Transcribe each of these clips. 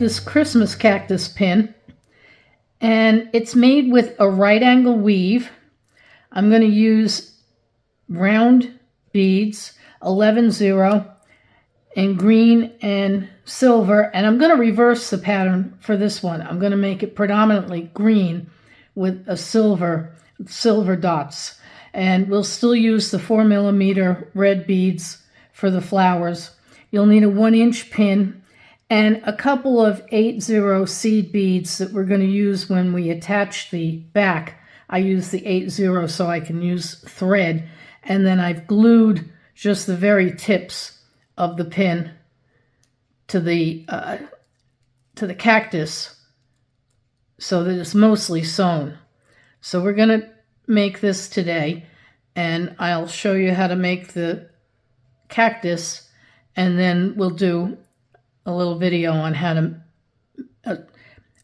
this Christmas cactus pin, and it's made with a right angle weave. I'm going to use round beads, 11-0, in green and silver, and I'm going to reverse the pattern for this one. I'm going to make it predominantly green with a silver dots, and we'll still use the 4mm red beads for the flowers. You'll need a 1-inch pin and a couple of 8-0 seed beads that we're going to use when we attach the back. I use the 8-0 so I can use thread, and then I've glued just the very tips of the pin to the cactus so that it's mostly sewn. So we're going to make this today, and I'll show you how to make the cactus, and then we'll do a little video on how to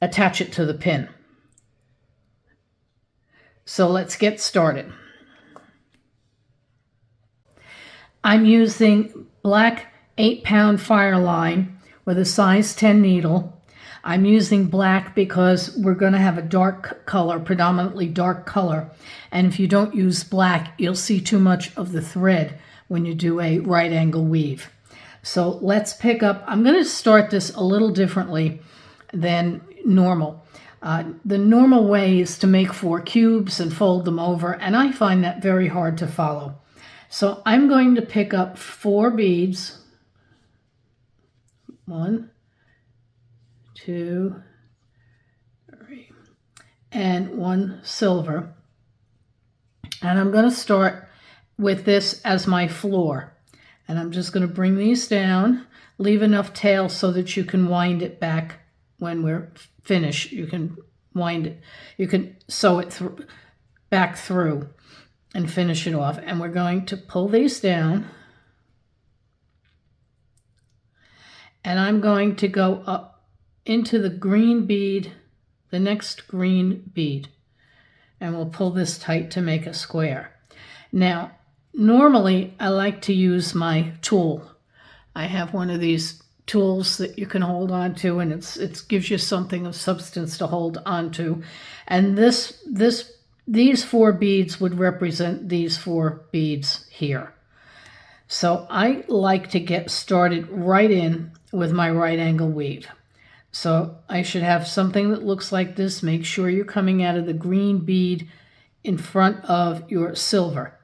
attach it to the pin. So let's get started. I'm using black 8-pound fire line with a size 10 needle. I'm using black because we're going to have a dark color, predominantly dark color. And if you don't use black, you'll see too much of the thread when you do a right angle weave. So let's pick up. I'm going to start this a little differently than normal. The normal way is to make 4 cubes and fold them over, and I find that very hard to follow. So I'm going to pick up 4 beads. 1, 2, 3, and 1 silver. And I'm going to start with this as my floor. And I'm just going to bring these down, leave enough tail so that you can wind it back when we're finished. You can wind it, you can sew it back through and finish it off. And we're going to pull these down. And I'm going to go up into the green bead, the next green bead. And we'll pull this tight to make a square. Now, normally I like to use my tool. I have one of these tools that you can hold on to, and it gives you something of substance to hold on to. And these 4 beads would represent these 4 beads here. So I like to get started right in with my right angle weave. So I should have something that looks like this. Make sure you're coming out of the green bead in front of your silver,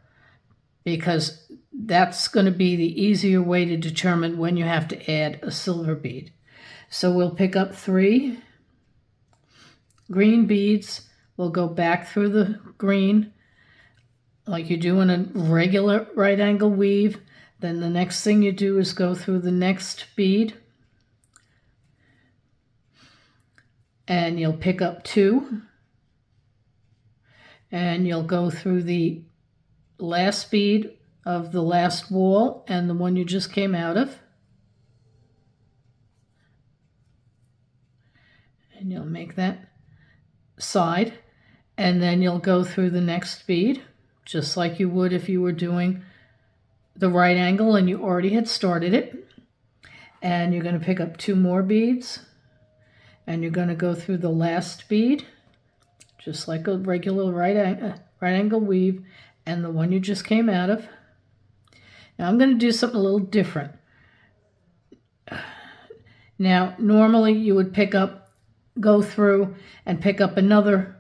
because that's going to be the easier way to determine when you have to add a silver bead. So we'll pick up 3 green beads. We'll go back through the green like you do in a regular right angle weave. Then the next thing you do is go through the next bead, and you'll pick up 2, and you'll go through the last bead of the last wall and the one you just came out of, and you'll make that side, and then you'll go through the next bead just like you would if you were doing the right angle and you already had started it. And you're going to pick up 2 more beads, and you're going to go through the last bead just like a regular right angle weave and the one you just came out of. Now I'm going to do something a little different. Now normally you would go through and pick up another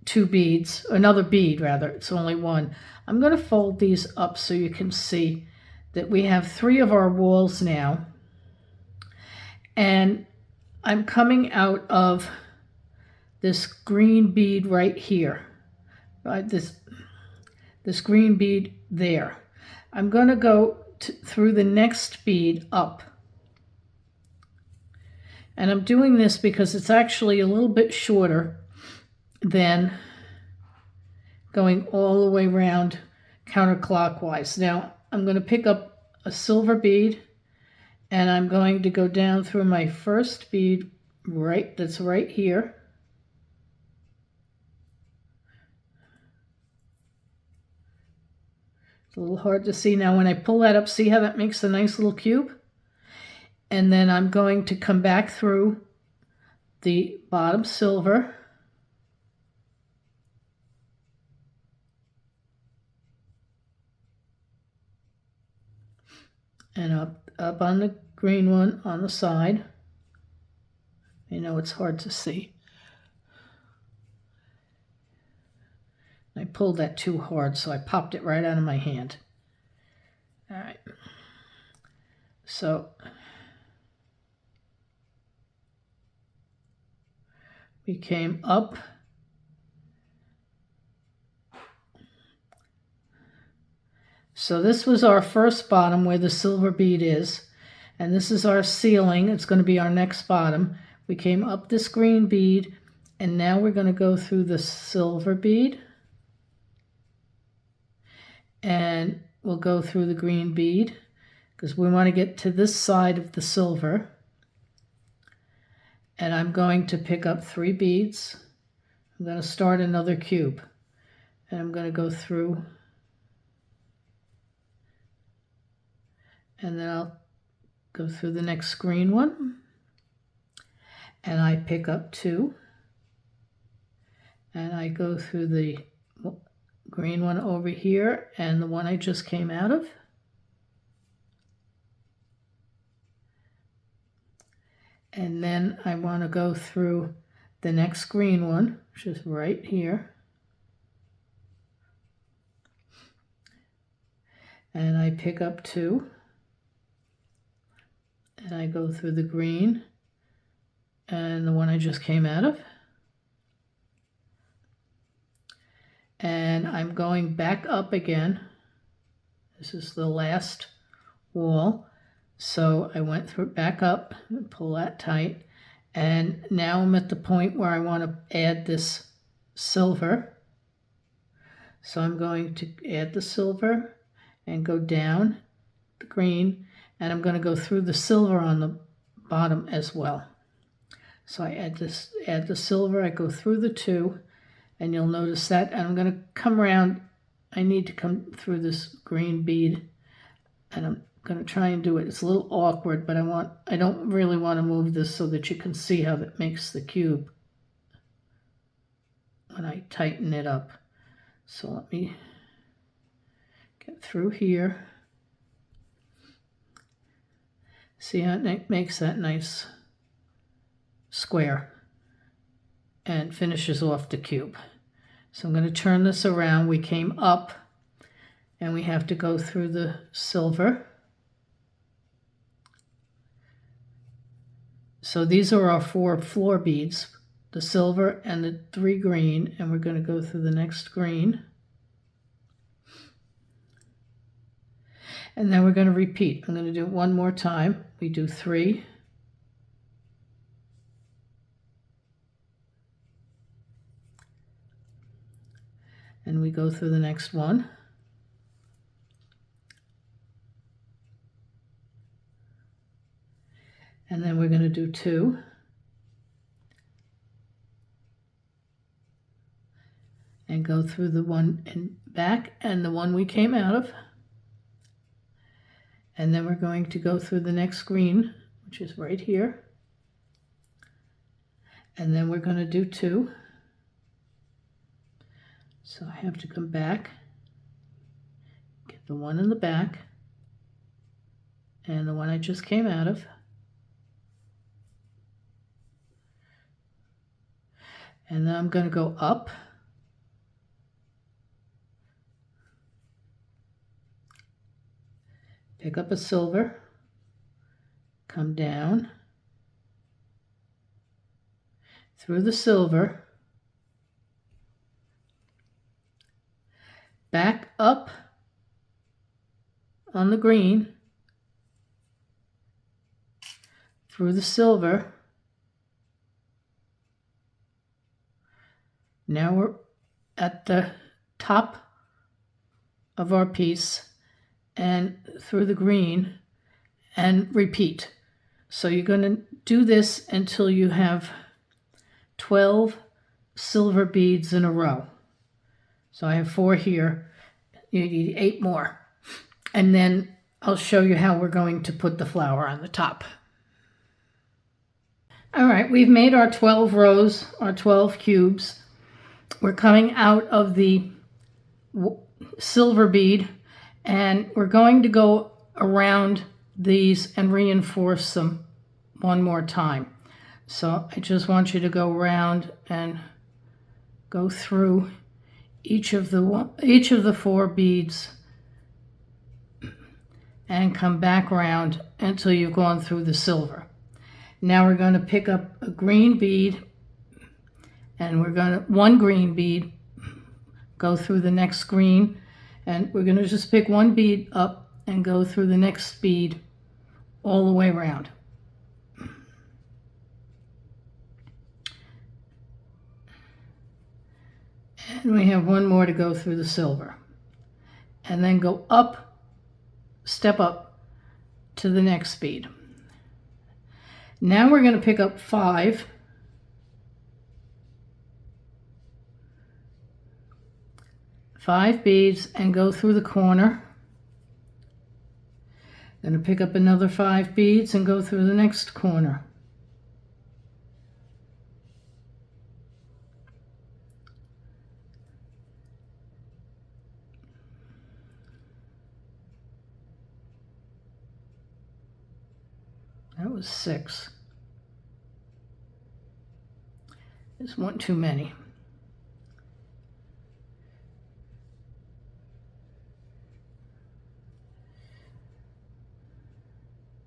2 beads, another bead rather, it's only 1. I'm going to fold these up so you can see that we have 3 of our walls now, and I'm coming out of this green bead right here, right? This green bead there. I'm going to go through the next bead up. And I'm doing this because it's actually a little bit shorter than going all the way around counterclockwise. Now I'm going to pick up a silver bead, and I'm going to go down through my first bead that's right here. It's a little hard to see. Now when I pull that up, see how that makes a nice little cube? And then I'm going to come back through the bottom silver, and up on the green one on the side. I know it's hard to see. I pulled that too hard, so I popped it right out of my hand. All right. So we came up. So this was our first bottom where the silver bead is, and this is our ceiling. It's going to be our next bottom. We came up this green bead, and now we're going to go through the silver bead, and we'll go through the green bead because we want to get to this side of the silver. And I'm going to pick up 3 beads. I'm going to start another cube, and I'm going to go through, and then I'll go through the next green one, and I pick up 2, and I go through the green one over here and the one I just came out of, and then I want to go through the next green one, which is right here, and I pick up 2, and I go through the green and the one I just came out of, and I'm going back up again. This is the last wall, so I went through back up and pull that tight, and now I'm at the point where I want to add this silver. So I'm going to add the silver and go down the green, and I'm going to go through the silver on the bottom as well. So I add the silver, I go through the 2, and you'll notice that, and I'm going to come around. I need to come through this green bead, and I'm going to try and do it. It's a little awkward, but I don't really want to move this so that you can see how that makes the cube when I tighten it up. So let me get through here. See how it makes that nice square and finishes off the cube. So I'm going to turn this around. We came up, and we have to go through the silver. So these are our 4 floor beads, the silver and the 3 green, and we're going to go through the next green. And then we're going to repeat. I'm going to do it one more time. We do 3. And we go through the next one. And then we're going to do 2. And go through the one in back and the one we came out of. And then we're going to go through the next green, which is right here. And then we're going to do 2. So I have to come back, get the one in the back, and the one I just came out of. And then I'm going to go up. Pick up a silver, come down, through the silver, back up on the green, through the silver. Now we're at the top of our piece and through the green, and repeat. So you're going to do this until you have 12 silver beads in a row. So I have 4 here. You need 8 more. And then I'll show you how we're going to put the flower on the top. All right, we've made our 12 rows, our 12 cubes. We're coming out of the silver bead, and we're going to go around these and reinforce them one more time. So I just want you to go around and go through each of the 4 beads and come back around until you've gone through the silver. Now we're going to pick up a green bead, and we're going to one green bead, go through the next green, and we're going to just pick one bead up and go through the next bead all the way around. And we have one more to go through the silver. And then go up, step up to the next bead. Now we're going to pick up 5 beads and go through the corner. Going to pick up another 5 beads and go through the next corner. That was 6. There's one too many.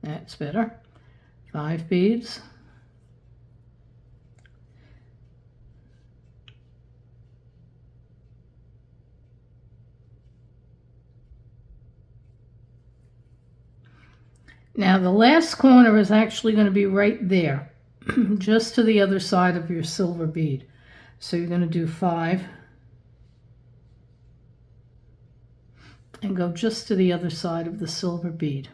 That's better. 5 beads. Now the last corner is actually going to be right there, just to the other side of your silver bead. So you're going to do 5 and go just to the other side of the silver bead.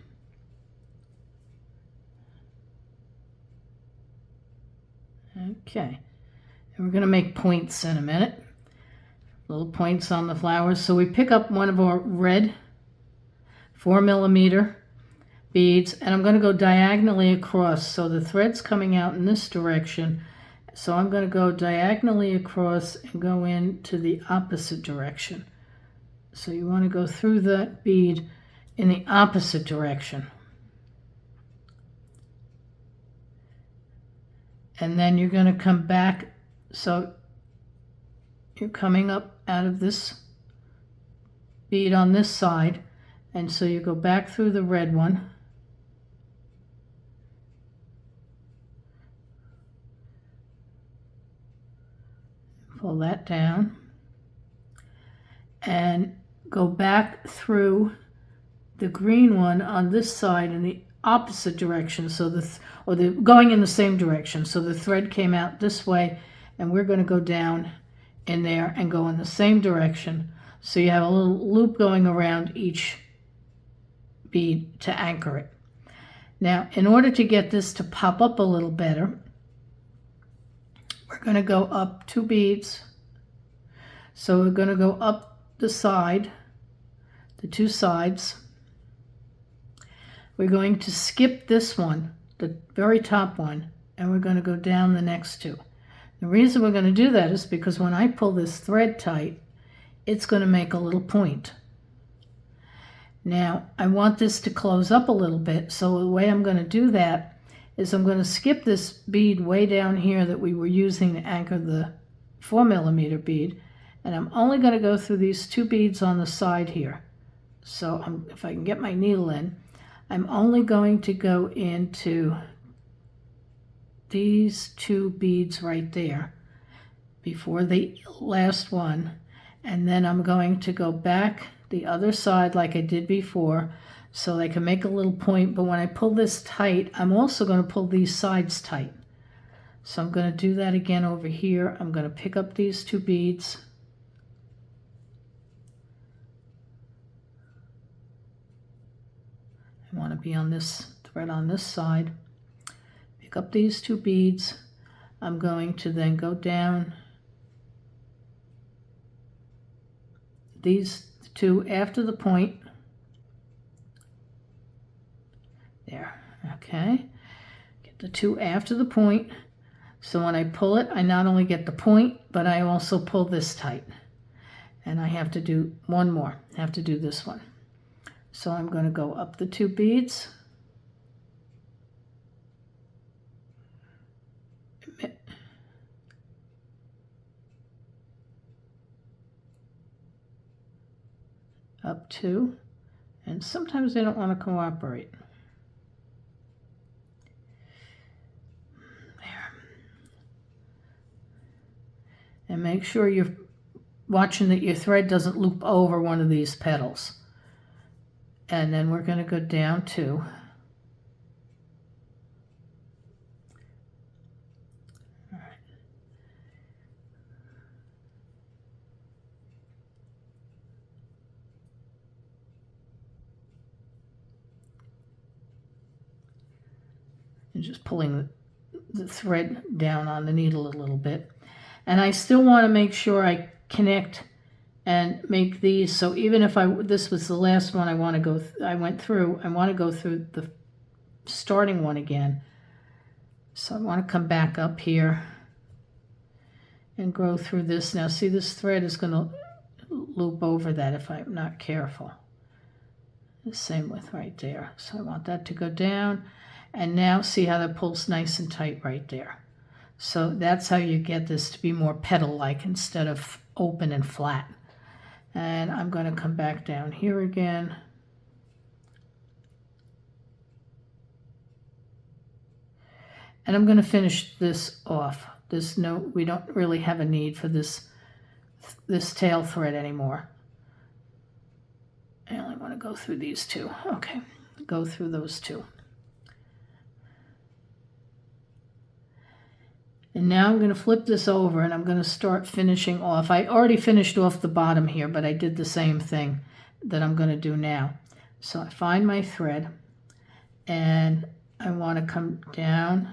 Okay, and we're going to make points in a minute, little points on the flowers. So we pick up one of our red 4mm beads, and I'm going to go diagonally across. So the thread's coming out in this direction, so I'm going to go diagonally across and go into the opposite direction. So you want to go through that bead in the opposite direction. And then you're going to come back, so you're coming up out of this bead on this side, and so you go back through the red one, pull that down, and go back through the green one on this side in the opposite direction, so they're going in the same direction. So the thread came out this way, and we're going to go down in there and go in the same direction. So you have a little loop going around each bead to anchor it. Now, in order to get this to pop up a little better, we're going to go up 2 beads. So we're going to go up the side, the 2 sides. We're going to skip this one, the very top one, and we're going to go down the next 2. The reason we're going to do that is because when I pull this thread tight, it's going to make a little point. Now, I want this to close up a little bit, so the way I'm going to do that is I'm going to skip this bead way down here that we were using to anchor the 4mm bead, and I'm only going to go through these 2 beads on the side here. So if I can get my needle in, I'm only going to go into these 2 beads right there before the last one, and then I'm going to go back the other side like I did before so I can make a little point. But when I pull this tight, I'm also going to pull these sides tight. So I'm going to do that again over here. I'm going to pick up these 2 beads, I want to be on this thread on this side, pick up these 2 beads. I'm going to then go down these 2 after the point there. Okay, get the two after the point. So when I pull it, I not only get the point, but I also pull this tight. And I have to do one more. I have to do this one. So I'm going to go up the 2 beads. Up 2. And sometimes they don't want to cooperate. There. And make sure you're watching that your thread doesn't loop over one of these petals. And then we're going to go down 2. All right. And just pulling the thread down on the needle a little bit. And I still want to make sure I connect and make these, so even if this was the last one I want to go I went through, I want to go through the starting one again. So I want to come back up here and go through this. Now see, this thread is going to loop over that if I'm not careful. The same with right there. So I want that to go down, and now see how that pulls nice and tight right there. So that's how you get this to be more petal-like instead of open and flat. And I'm going to come back down here again. And I'm going to finish this off. We don't really have a need for this tail thread anymore. I only want to go through these 2. Okay, go through those 2. And now I'm going to flip this over and I'm going to start finishing off. I already finished off the bottom here, but I did the same thing that I'm going to do now. So I find my thread and I want to come down.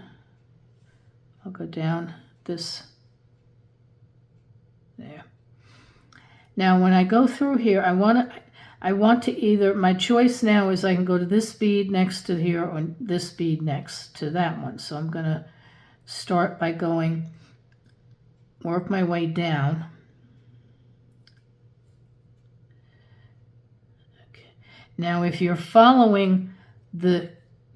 I'll go down this there. Now when I go through here, I want to either, my choice now is I can go to this bead next to here or this bead next to that one. So I'm going to start by work my way down. Okay. Now if you're following the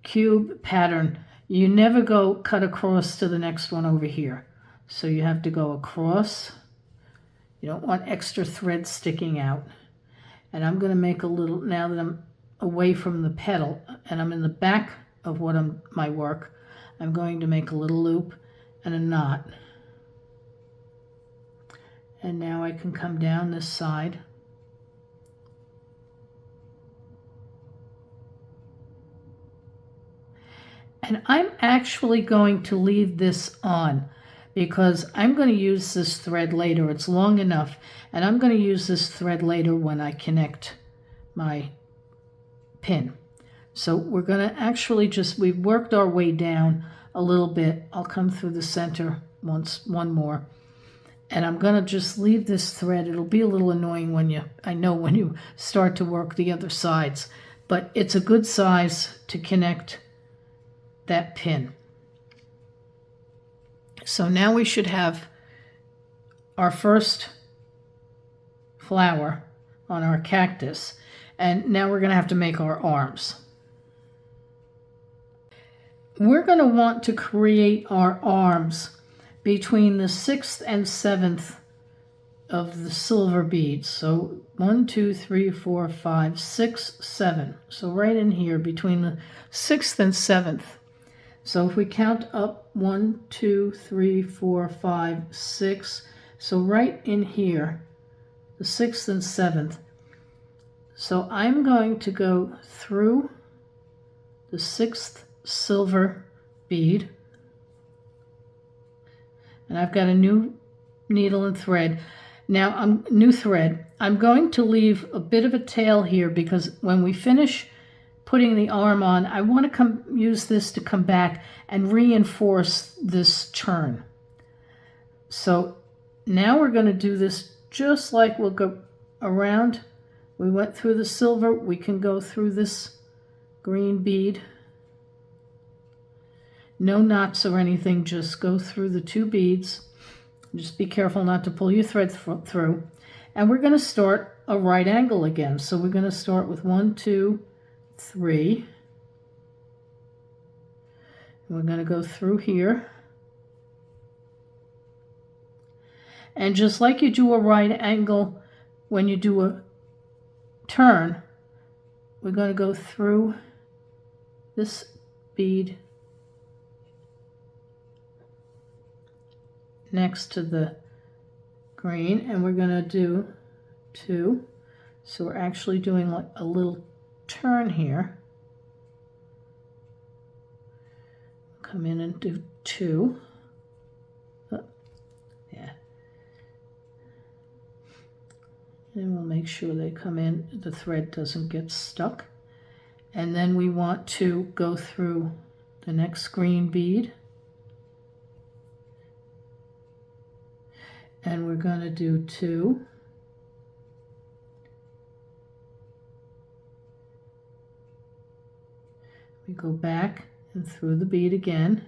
cube pattern, you never go cut across to the next one over here. So you have to go across. You don't want extra thread sticking out. And I'm going to make a little, now that I'm away from the petal and I'm in the back of my work, I'm going to make a little loop and a knot. And now I can come down this side. And I'm actually going to leave this on because I'm going to use this thread later. It's long enough, and I'm going to use this thread later when I connect my pin. So we're going to actually we've worked our way down a little bit. I'll come through the center one more. And I'm going to just leave this thread. It'll be a little annoying when you start to work the other sides. But it's a good size to connect that pin. So now we should have our first flower on our cactus. And now we're going to have to make our arms. We're going to want to create our arms between the 6th and 7th of the silver beads. So 1, 2, 3, 4, 5, 6, 7. So right in here between the 6th and 7th. So if we count up 1, 2, 3, 4, 5, 6. So right in here, the 6th and 7th. So I'm going to go through the 6th silver bead. And I've got a new needle and thread. Now, new thread. I'm going to leave a bit of a tail here because when we finish putting the arm on, I want to use this to come back and reinforce this turn. So now we're going to do this just like we'll go around. We went through the silver. We can go through this green bead. No knots or anything, just go through the 2 beads. Just be careful not to pull your thread through. And we're going to start a right angle again. So we're going to start with 1, 2, 3. We're going to go through here. And just like you do a right angle when you do a turn, we're going to go through this bead next to the green, and we're going to do 2. So we're actually doing like a little turn here. Come in and do 2. Oh, yeah. And we'll make sure they come in, the thread doesn't get stuck. And then we want to go through the next green bead. And we're going to do 2. We go back and through the bead again,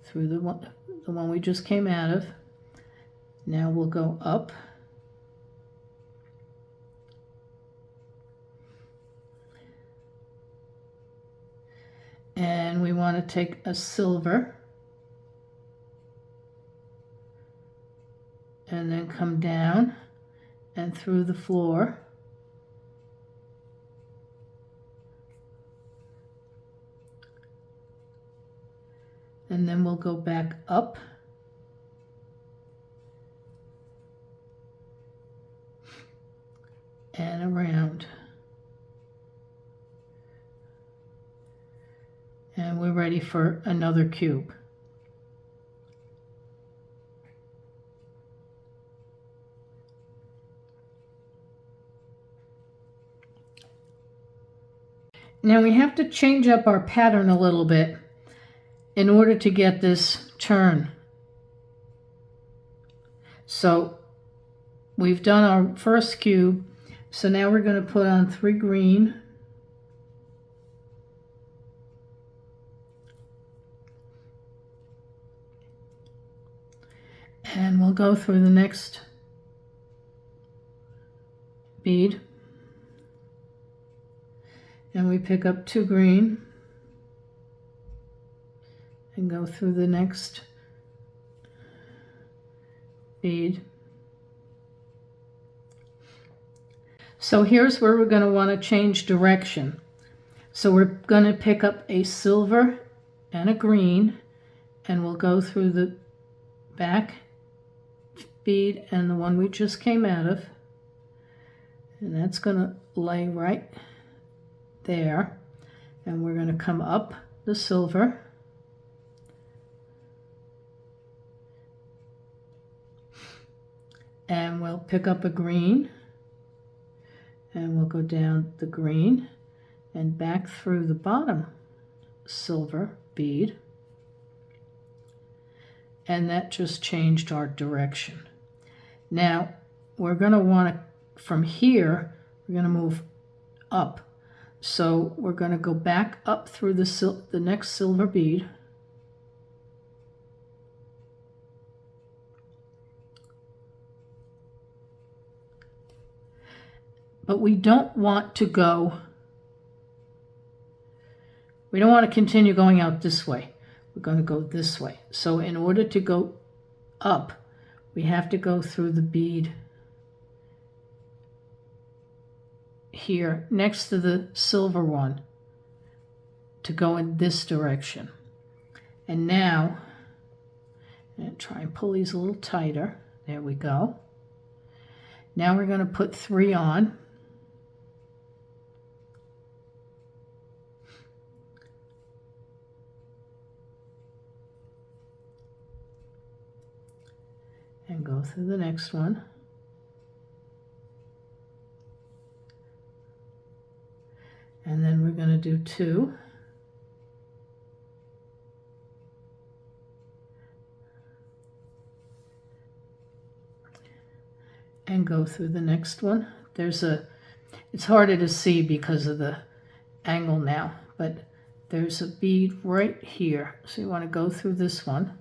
through the one we just came out of. Now we'll go up. And we want to take a silver and then come down and through the floor. And then we'll go back up. And around. And we're ready for another cube. Now we have to change up our pattern a little bit in order to get this turn. So we've done our first cube, so now we're going to put on 3 green. And we'll go through the next bead. And we pick up 2 green and go through the next bead. So here's where we're going to want to change direction. So we're going to pick up a silver and a green, and we'll go through the back bead and the one we just came out of, and that's going to lay right there. And we're going to come up the silver and we'll pick up a green and we'll go down the green and back through the bottom silver bead, and that just changed our direction. Now we're going to want to, from here, we're going to move up. So we're going to go back up through the next silver bead. But we don't want to continue going out this way. We're going to go this way. So in order to go up, we have to go through the bead here next to the silver one to go in this direction. And now, I'm going to try and pull these a little tighter. There we go. Now we're going to put 3 on. And go through the next one. And then we're going to do 2. And go through the next one. It's harder to see because of the angle now, but there's a bead right here. So you want to go through this one.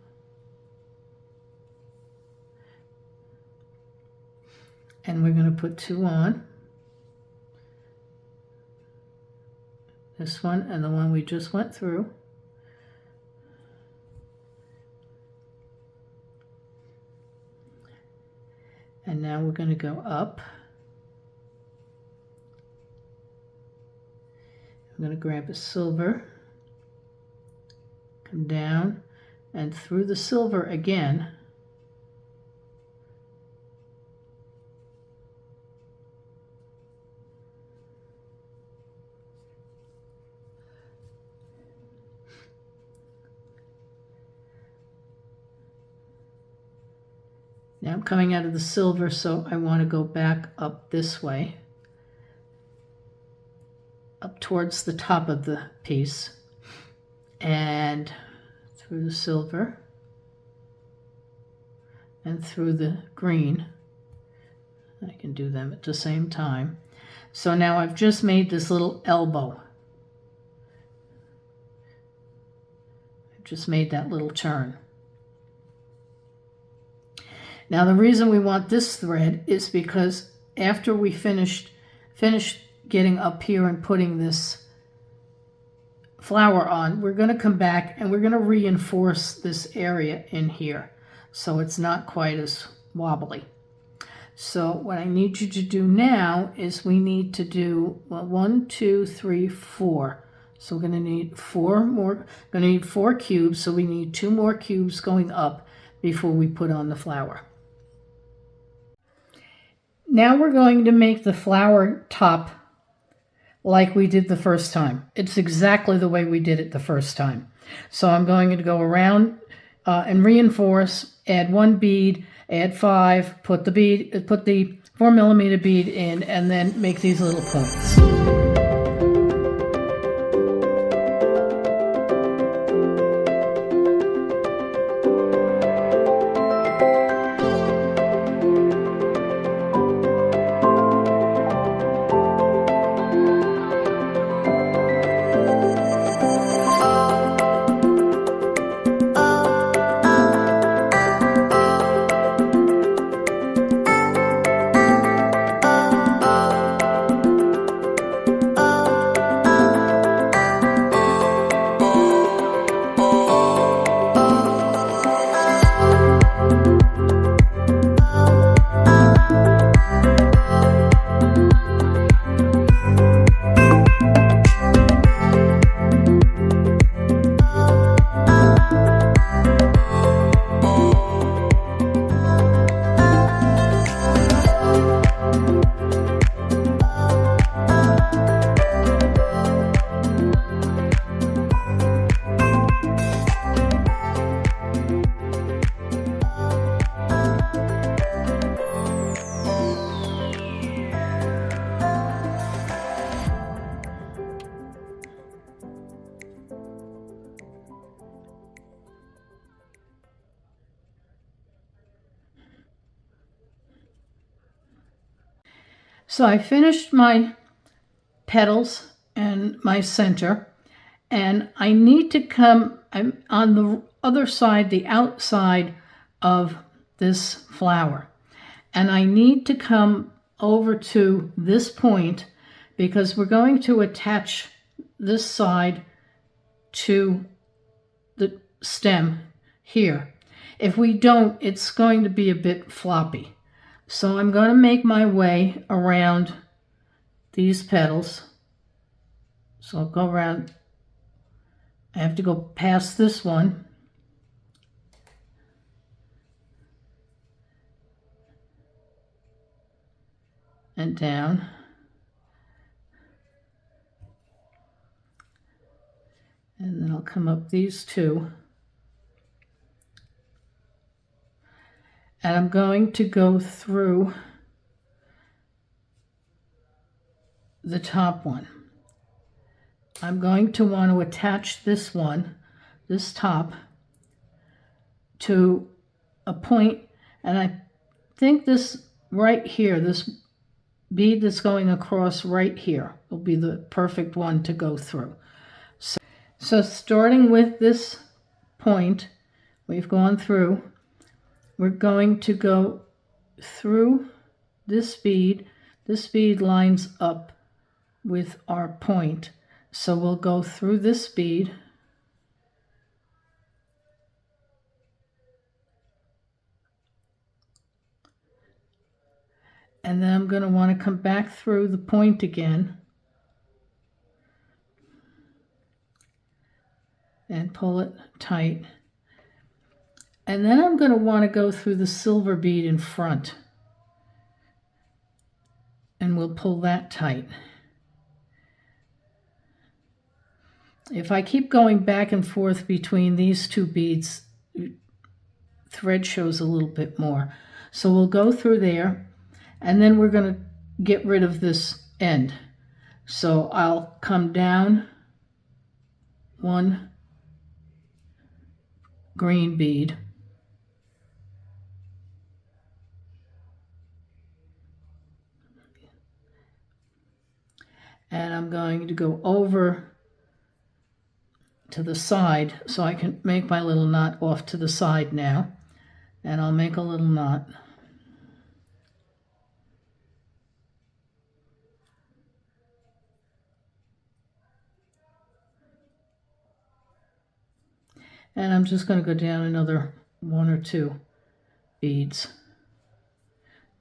And we're going to put 2 on. This one and the one we just went through. And now we're going to go up. I'm going to grab a silver, come down and through the silver again. Now I'm coming out of the silver, so I want to go back up this way, up towards the top of the piece, and through the silver, and through the green. I can do them at the same time. So now I've just made this little elbow. I've just made that little turn. Now the reason we want this thread is because after we finished getting up here and putting this flower on, we're going to come back and we're going to reinforce this area in here so it's not quite as wobbly. So what I need you to do now is we need to do, well, 1, 2, 3, 4. So we're going to need 4 more, going to need 4 cubes, so we need 2 more cubes going up before we put on the flower. Now we're going to make the flower top like we did the first time. It's exactly the way we did it the first time. So I'm going to go around and reinforce, add 1 bead, add 5, put the 4mm bead in, and then make these little points. So I finished my petals and my center, and I need to come, I'm on the other side, the outside of this flower, and I need to come over to this point because we're going to attach this side to the stem here. If we don't, it's going to be a bit floppy. So I'm going to make my way around these petals. So I'll go around, I have to go past this one. And down. And then I'll come up these 2. And I'm going to go through the top one. I'm going to want to attach this one, this top, to a point, and I think this right here, this bead that's going across right here will be the perfect one to go through. So starting with this point we've gone through, we're going to go through this bead. This bead lines up with our point. So we'll go through this bead and then I'm going to want to come back through the point again and pull it tight. And then I'm going to want to go through the silver bead in front and we'll pull that tight. If I keep going back and forth between these two beads, thread shows a little bit more. So we'll go through there and then we're going to get rid of this end. So I'll come down one green bead, and I'm going to go over to the side so I can make my little knot off to the side now, and I'll make a little knot. And I'm just going to go down another 1 or 2 beads.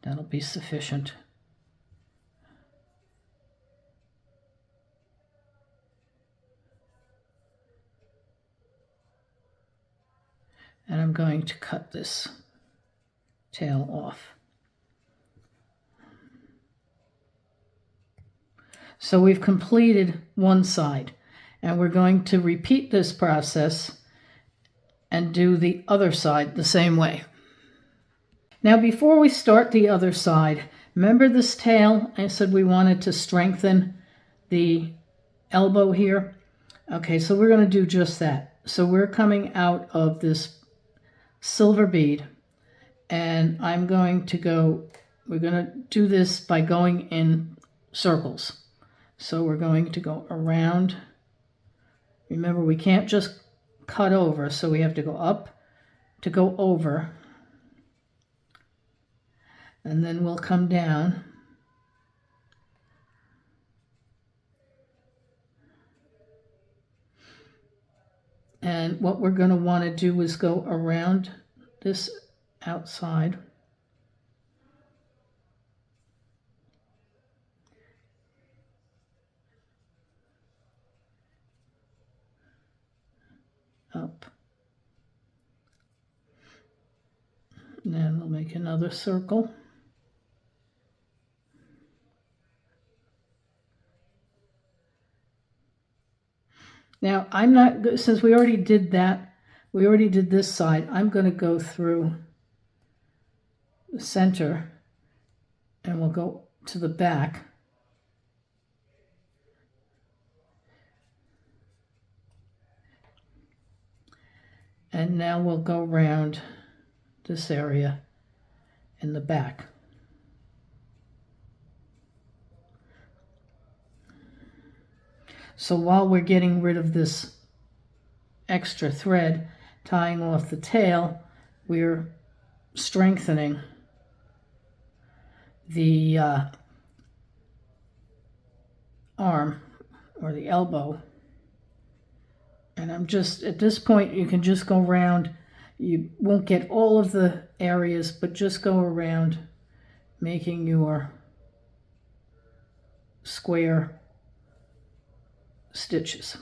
That'll be sufficient. And I'm going to cut this tail off. So we've completed one side, and we're going to repeat this process and do the other side the same way. Now before we start the other side, remember this tail? I said we wanted to strengthen the elbow here. Okay, so we're going to do just that. So we're coming out of this silver bead, and I'm going to go, we're going to do this by going in circles. So we're going to go around. Remember, we can't just cut over, so we have to go up to go over, and then we'll come down, and what we're going to want to do is go around this outside, up, and then we'll make another circle. Now I'm not, since we already did that, we already did this side, I'm going to go through the center and we'll go to the back. And now we'll go around this area in the back. So while we're getting rid of this extra thread, tying off the tail, we're strengthening the arm or the elbow. And I'm just, at this point, you can just go around. You won't get all of the areas, but just go around making your square stitches.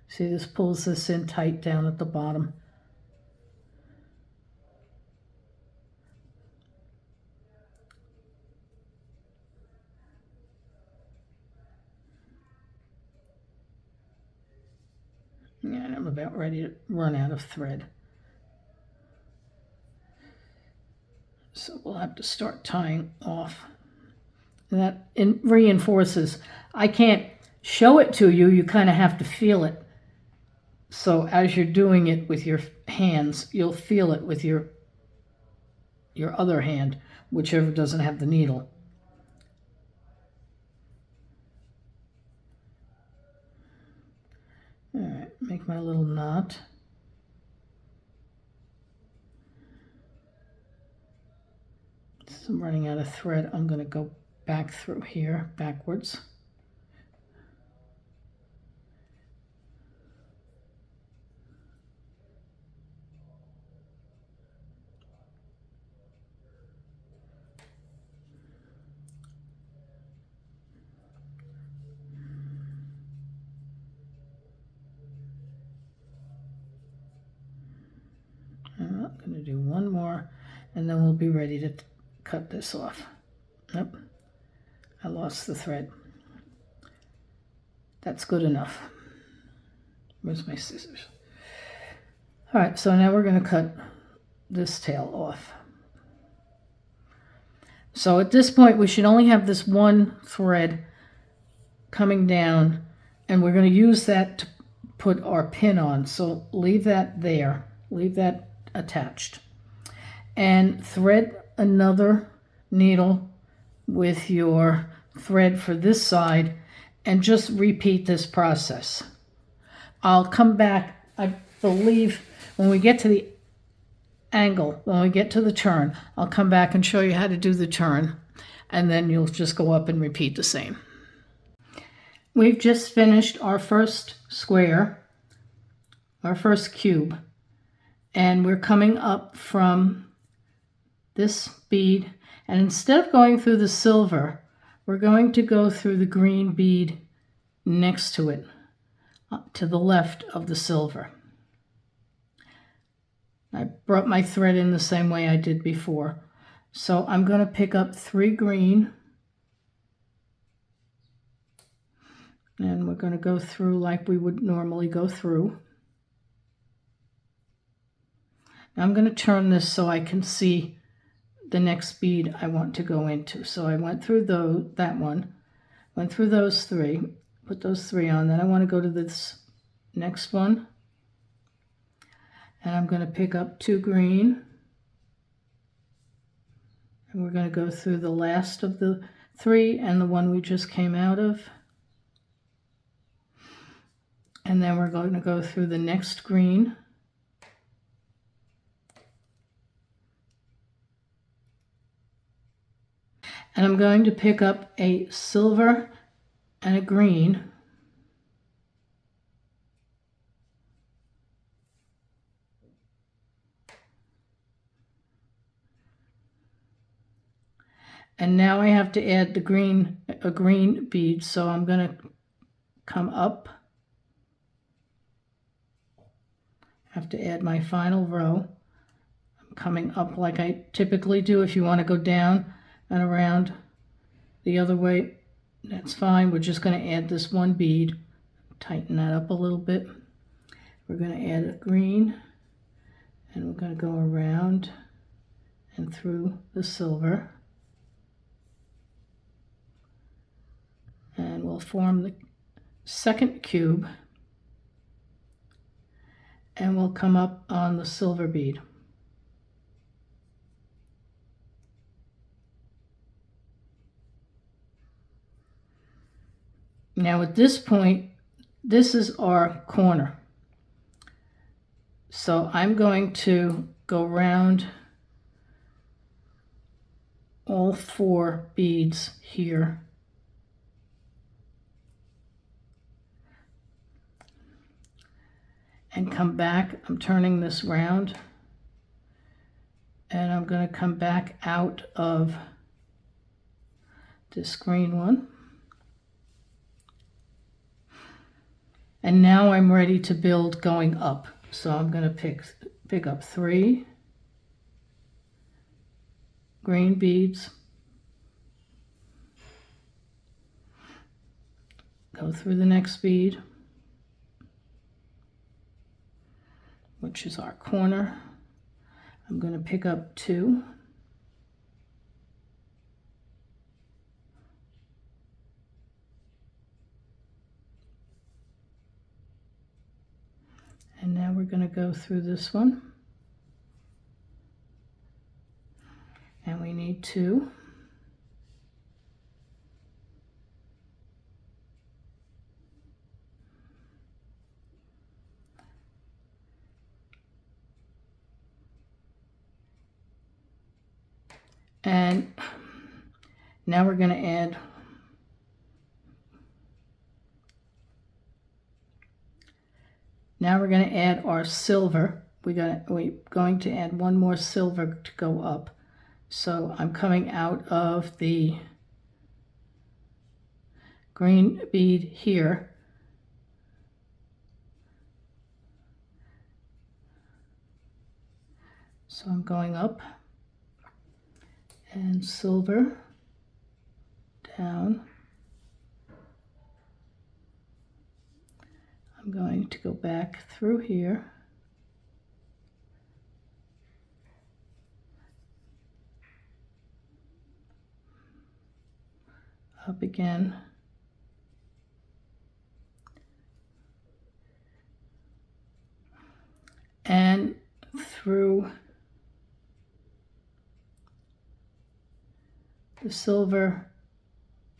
See, this pulls this in tight down at the bottom. And I'm about ready to run out of thread. So we'll have to start tying off. And that reinforces. I can't show it to you, you kind of have to feel it. So as you're doing it with your hands, you'll feel it with your other hand, whichever doesn't have the needle. All right, make my little knot. So I'm running out of thread. I'm going to go back through here, backwards. I'm going to do one more, and then we'll be ready to cut this off. Nope, I lost the thread. That's good enough. Where's my scissors? All right, so now we're going to cut this tail off. So at this point, we should only have this one thread coming down, and we're going to use that to put our pin on. So leave that there, leave that attached, and thread another needle with your thread for this side, and just repeat this process. I'll come back, I believe, when we get to the angle, when we get to the turn, I'll come back and show you how to do the turn, and then you'll just go up and repeat the same. We've just finished our first square, our first cube, and we're coming up from this bead, and instead of going through the silver, we're going to go through the green bead next to it, to the left of the silver. I brought my thread in the same way I did before. So I'm going to pick up 3 green, and we're going to go through like we would normally go through. Now I'm going to turn this so I can see the next bead I want to go into. So I went through that one, went through those 3, put those 3 on. Then I want to go to this next one, and I'm going to pick up 2 green, and we're going to go through the last of the 3 and the one we just came out of, and then we're going to go through the next green, and I'm going to pick up a silver and a green, and now I have to add a green bead, so I'm going to come up, have to add my final row. I'm coming up like I typically do. If you want to go down and around the other way, that's fine. We're just going to add this one bead, tighten that up a little bit. We're going to add a green, and we're going to go around and through the silver, and we'll form the second cube, and we'll come up on the silver bead. Now at this point, this is our corner. So I'm going to go around all 4 beads here. And come back. I'm turning this round, and I'm going to come back out of this green one. And now I'm ready to build going up. So I'm going to pick up 3 green beads, go through the next bead, which is our corner. I'm going to pick up 2. And now we're going to go through this one. And we need 2. And now we're going to add our silver. We're going to add one more silver to go up. So I'm coming out of the green bead here. So I'm going up and silver down. I'm going to go back through here. Up again. And through the silver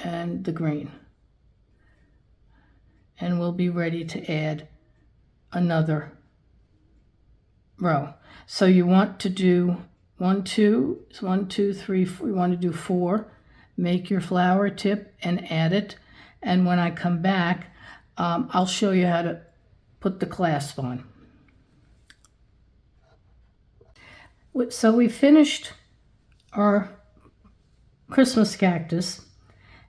and the green. And we'll be ready to add another row. So you want to do 1, 2, 1, 2, 3, 4. You want to do 4. Make your flower tip and add it. And when I come back, I'll show you how to put the clasp on. So we finished our Christmas cactus,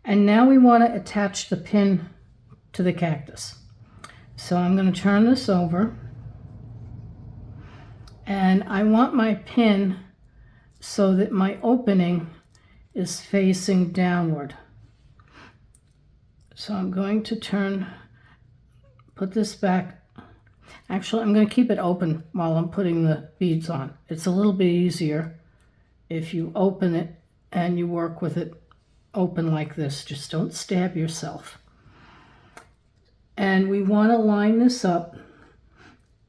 and now we want to attach the pin to the cactus. So I'm going to turn this over, and I want my pin so that my opening is facing downward. So I'm going to put this back. Actually, I'm going to keep it open while I'm putting the beads on. It's a little bit easier if you open it and you work with it open like this. Just don't stab yourself. And we want to line this up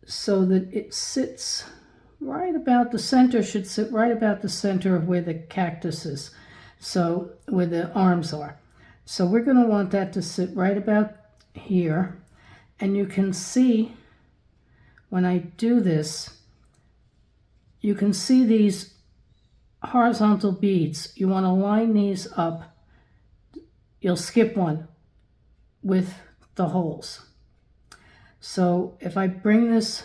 so that it sits right about the center, should sit right about the center of where the cactus is. So where the arms are. So we're going to want that to sit right about here. And you can see when I do this, you can see these horizontal beads. You want to line these up. You'll skip one with the holes. So if I bring this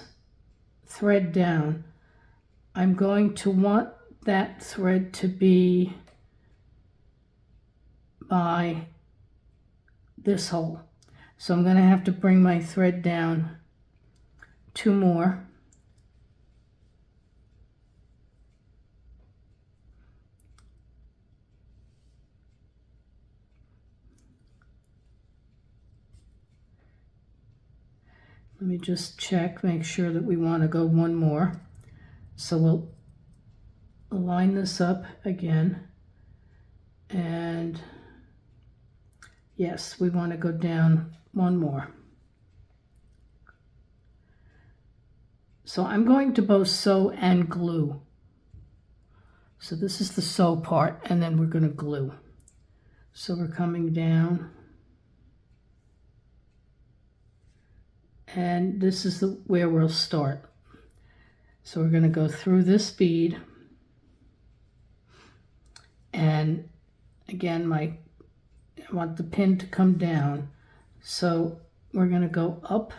thread down, I'm going to want that thread to be by this hole. So I'm going to have to bring my thread down 2 more. Let me just check, make sure that we want to go 1 more. So we'll line this up again. And yes, we want to go down 1 more. So I'm going to both sew and glue. So this is the sew part, and then we're going to glue. So we're coming down. And this is where we'll start. So we're going to go through this bead. And again, I want the pin to come down. So we're going to go up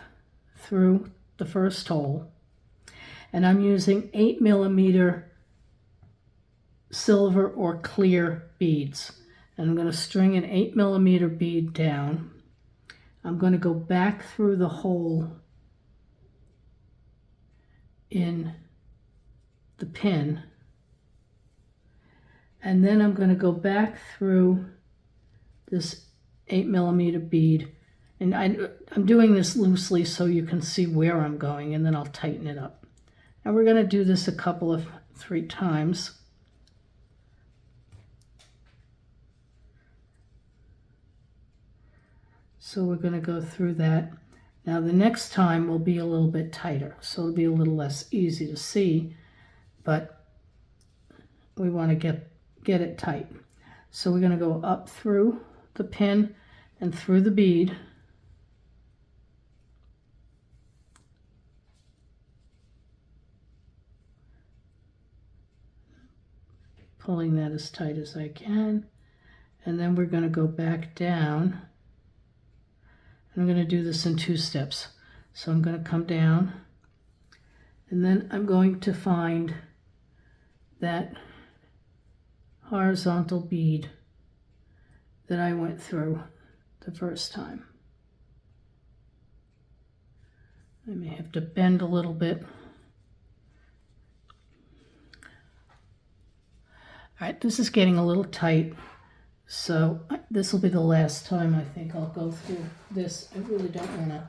through the first hole. And I'm using 8mm silver or clear beads. And I'm going to string an 8mm bead down. I'm going to go back through the hole in the pin. And then I'm going to go back through this 8mm bead. And I'm doing this loosely so you can see where I'm going, and then I'll tighten it up. And we're going to do this a couple of 3 times. So we're going to go through that. Now the next time will be a little bit tighter, so it'll be a little less easy to see, but we want to get it tight. So we're going to go up through the pin and through the bead. Pulling that as tight as I can. And then we're going to go back down. And I'm going to do this in 2 steps. So I'm going to come down, and then I'm going to find that horizontal bead that I went through the first time. I may have to bend a little bit. All right, this is getting a little tight, so this will be the last time I think I'll go through this. I really don't want to.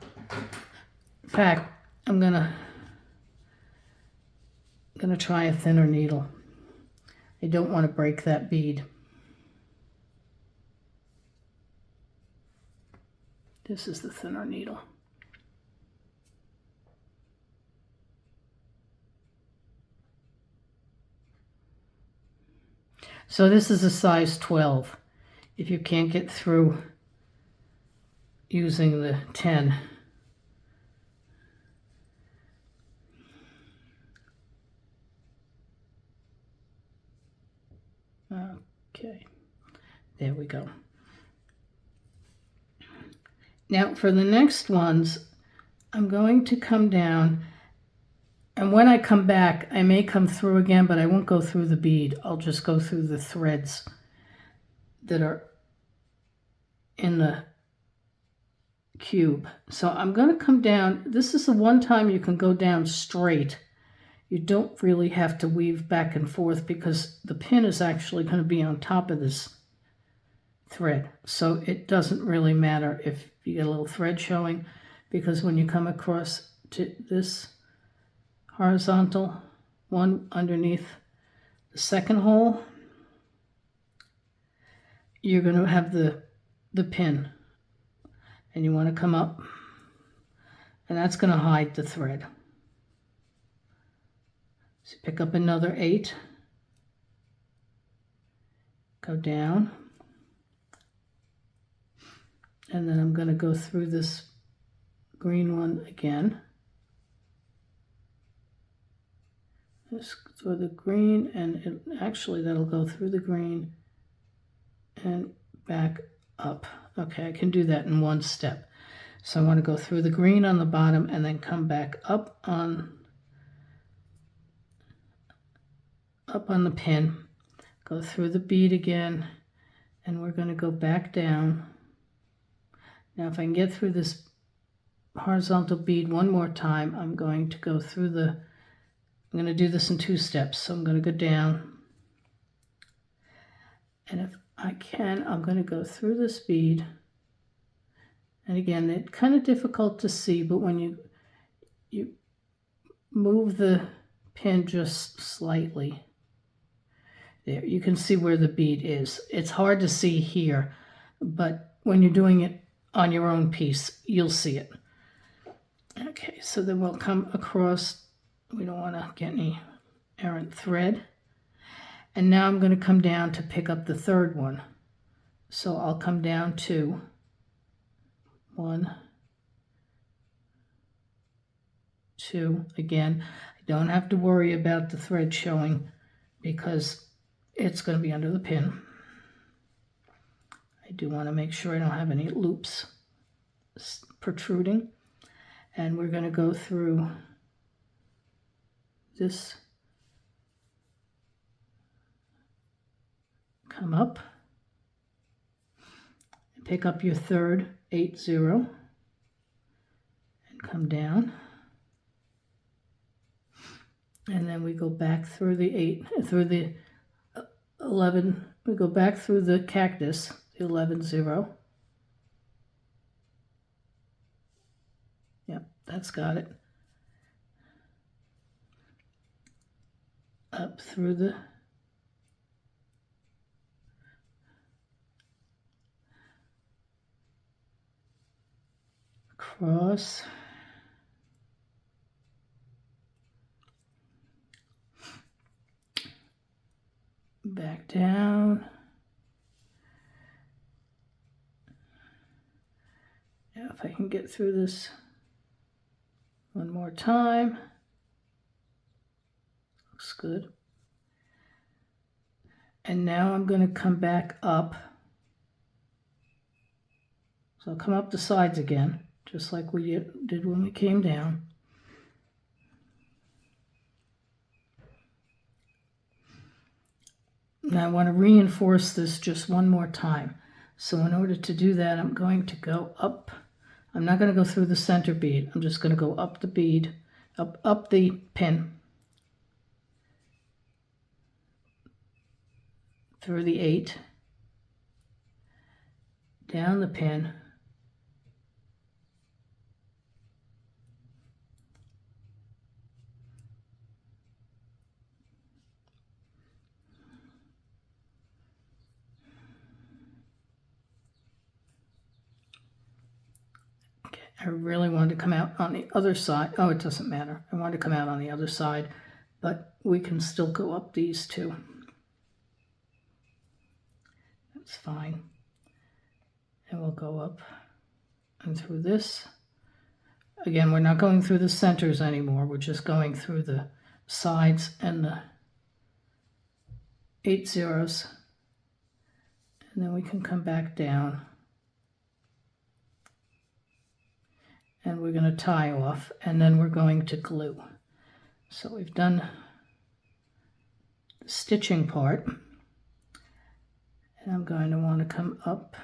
In fact, I'm gonna try a thinner needle. I don't want to break that bead. This is the thinner needle. So this is a size 12. If you can't get through using the 10. Okay, there we go. Now for the next ones, I'm going to come down, and when I come back, I may come through again, but I won't go through the bead. I'll just go through the threads that are in the cube. So I'm going to come down. This is the one time you can go down straight. You don't really have to weave back and forth because the pin is actually going to be on top of this thread. So it doesn't really matter if you get a little thread showing, because when you come across to this horizontal one underneath the second hole, you're going to have the pin, and you want to come up, and that's going to hide the thread. So pick up another 8, go down, and then I'm going to go through this green one again. Just through the green, and actually that'll go through the green and back up. Okay, I can do that in 1 step. So I want to go through the green on the bottom and then come back up on the pin, go through the bead again, and we're going to go back down. Now if I can get through this horizontal bead one more time, I'm going to go through I'm going to do this in 2 steps. So I'm going to go down, and if I can, I'm going to go through this bead. And again, it's kind of difficult to see, but when you move the pin just slightly, there, you can see where the bead is. It's hard to see here, but when you're doing it on your own piece, you'll see it. Okay, so then we'll come across. We don't want to get any errant thread. And now I'm going to come down to pick up the third one. So I'll come down to 1, 2. Again, I don't have to worry about the thread showing because it's going to be under the pin. I do want to make sure I don't have any loops protruding. And we're going to go through this, come up, and pick up your third 8, 0, and come down. And then we go back through the 8, through the 11, we go back through the cactus, the 11, 0. Yep, that's got it. Up through the across. Back down. Now if I can get through this one more time. Looks good. And now I'm going to come back up. So I'll come up the sides again, just like we did when we came down. Now I want to reinforce this just one more time. So in order to do that, I'm going to go up. I'm not going to go through the center bead. I'm just going to go up the bead, up the pin, through the 8, down the pin, I really wanted to come out on the other side. Oh, it doesn't matter. I wanted to come out on the other side, but we can still go up these two. That's fine. And we'll go up and through this. Again, we're not going through the centers anymore. We're just going through the sides and the 8 zeros. And then we can come back down. And we're going to tie off, and then we're going to glue. So we've done the stitching part, and I'm going to want to come up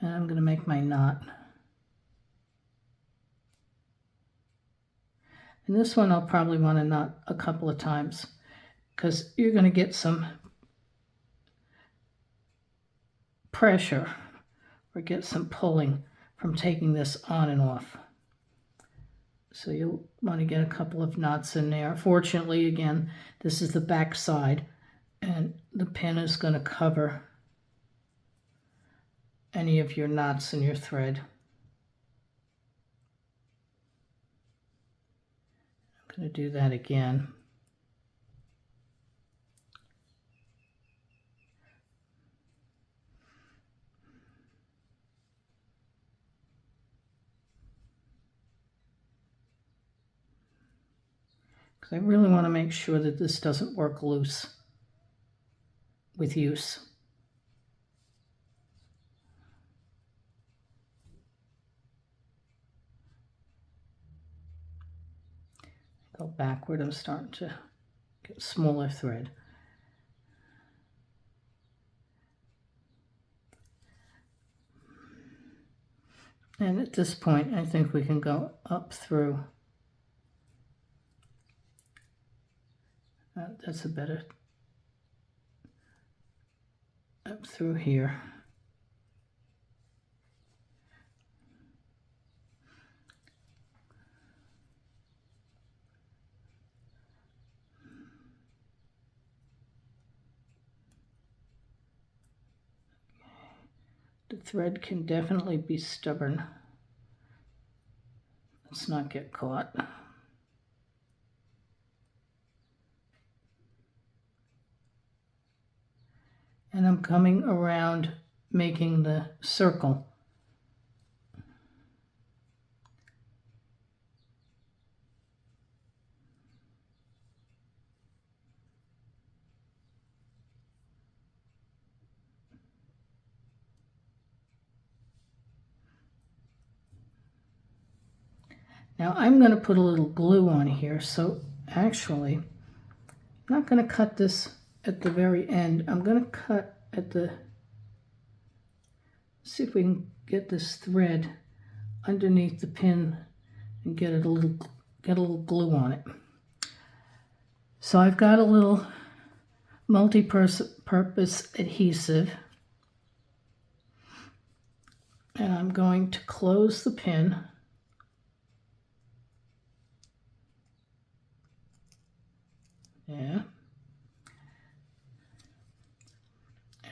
and I'm going to make my knot. And this one I'll probably want to knot a couple of times because you're going to get some pressure or get some pulling from taking this on and off. So you'll want to get a couple of knots in there. Fortunately, again, this is the back side and the pin is going to cover any of your knots in your thread. I'm going to do that again. Because I really want to make sure that this doesn't work loose with use. Go backward, I'm starting to get smaller thread. And at this point, I think we can go up through. That's a better, up through here. The thread can definitely be stubborn. Let's not get caught. And I'm coming around making the circle. Now I'm going to put a little glue on here, so actually I'm not going to cut this at the very end. I'm going to cut at the, see if we can get this thread underneath the pin and get a little glue on it. So I've got a little multi-purpose adhesive, and I'm going to close the pin. Yeah.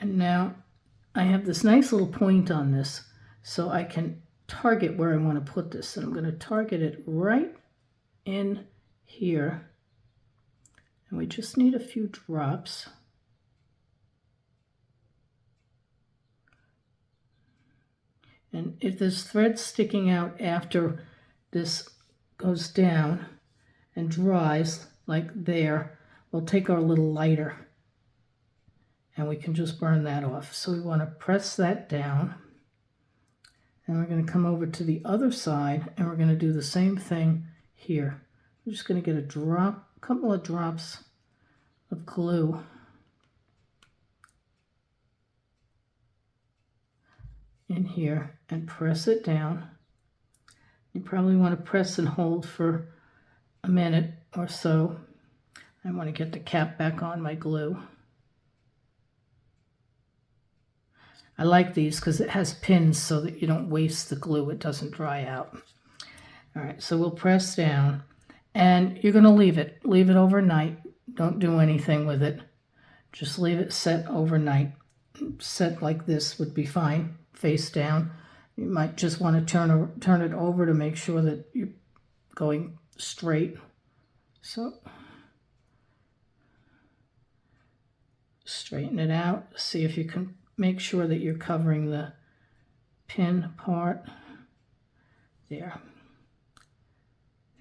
And now I have this nice little point on this, so I can target where I want to put this. And I'm going to target it right in here. And we just need a few drops. And if there's thread sticking out after this goes down and dries, like there, we'll take our little lighter and we can just burn that off. So we want to press that down. And we're going to come over to the other side and we're going to do the same thing here. We're just going to get a couple of drops of glue. In here and press it down. You probably want to press and hold for a minute or so. I want to get the cap back on my glue. I like these because it has pins so that you don't waste the glue. It doesn't dry out. All right, so we'll press down and you're going to leave it overnight. Don't do anything with it. Just leave it set overnight. Set like this would be fine, face down. You might just want to turn it over to make sure that you're going straight. So straighten it out. See if you can make sure that you're covering the pin part. There.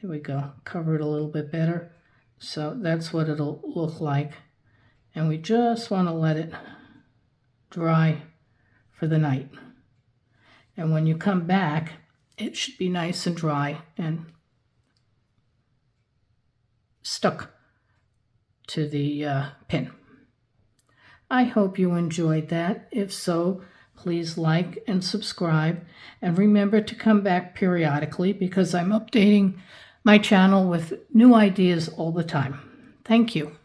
There we go. Cover it a little bit better. So that's what it'll look like. And we just want to let it dry for the night. And when you come back, it should be nice and dry and stuck to the pin. I hope you enjoyed that. If so, please like and subscribe. And remember to come back periodically because I'm updating my channel with new ideas all the time. Thank you.